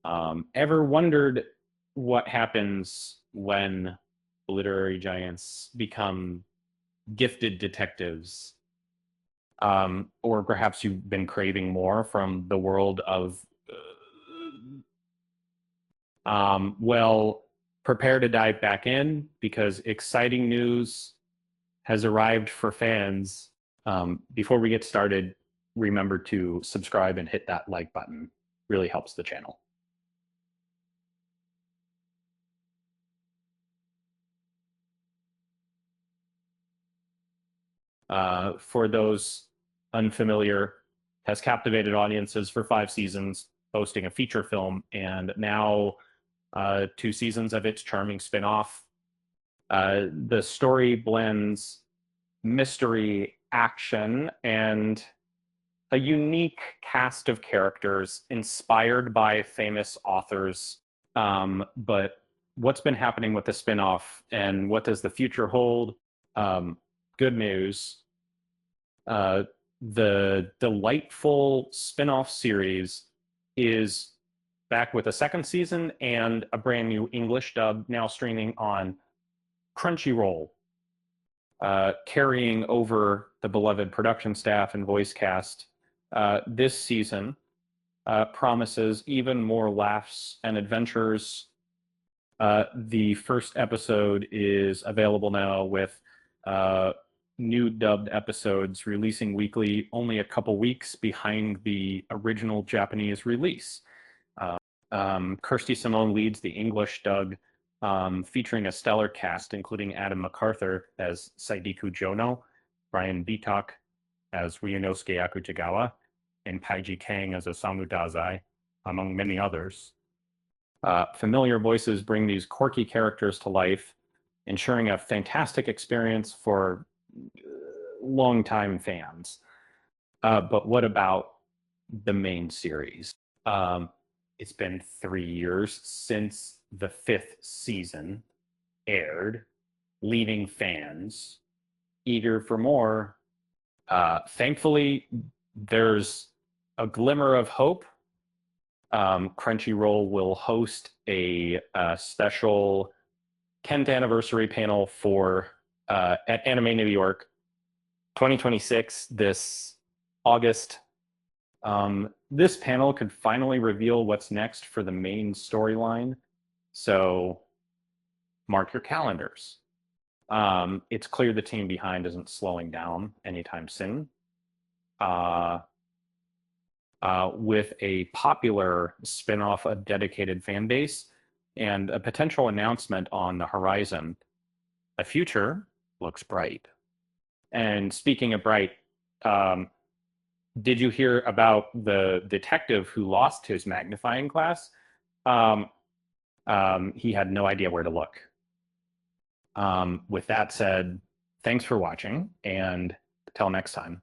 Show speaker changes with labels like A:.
A: Ever wondered what happens when literary giants become gifted detectives? Or perhaps you've been craving more from the world of, well, prepare to dive back in because exciting news has arrived for fans. Before we get started, remember to subscribe and hit that like button. Really helps the channel. For those unfamiliar, has captivated audiences for 5 seasons, hosting a feature film, and now 2 seasons of its charming spinoff. The story blends mystery, action, and a unique cast of characters inspired by famous authors. But what's been happening with the spinoff and what does the future hold? Good news. Uh, the delightful spinoff series is back with a second season and a brand new English dub now streaming on Crunchyroll, carrying over the beloved production staff and voice cast. This season promises even more laughs and adventures. The first episode is available now with new dubbed episodes releasing weekly, only a couple weeks behind the original Japanese release. Kirsty Simone leads the English dub, featuring a stellar cast, including Adam MacArthur as Saidiku Jono, Brian Bitok as Ryunosuke Akutagawa, and Kaiji Kang as Osamu Dazai, among many others. Familiar voices bring these quirky characters to life, ensuring a fantastic experience for longtime fans. But what about the main series? It's been 3 years since the 5th season aired, leaving fans eager for more. Thankfully, there's a glimmer of hope. Crunchyroll will host a special 10th anniversary panel for at Anime New York 2026 this August. This panel could finally reveal what's next for the main storyline, so mark your calendars. It's clear the team behind isn't slowing down anytime soon. With a popular spin-off, a dedicated fan base, and a potential announcement on the horizon, the future looks bright. And speaking of bright, did you hear about the detective who lost his magnifying glass? He had no idea where to look. With that said, thanks for watching, and till next time.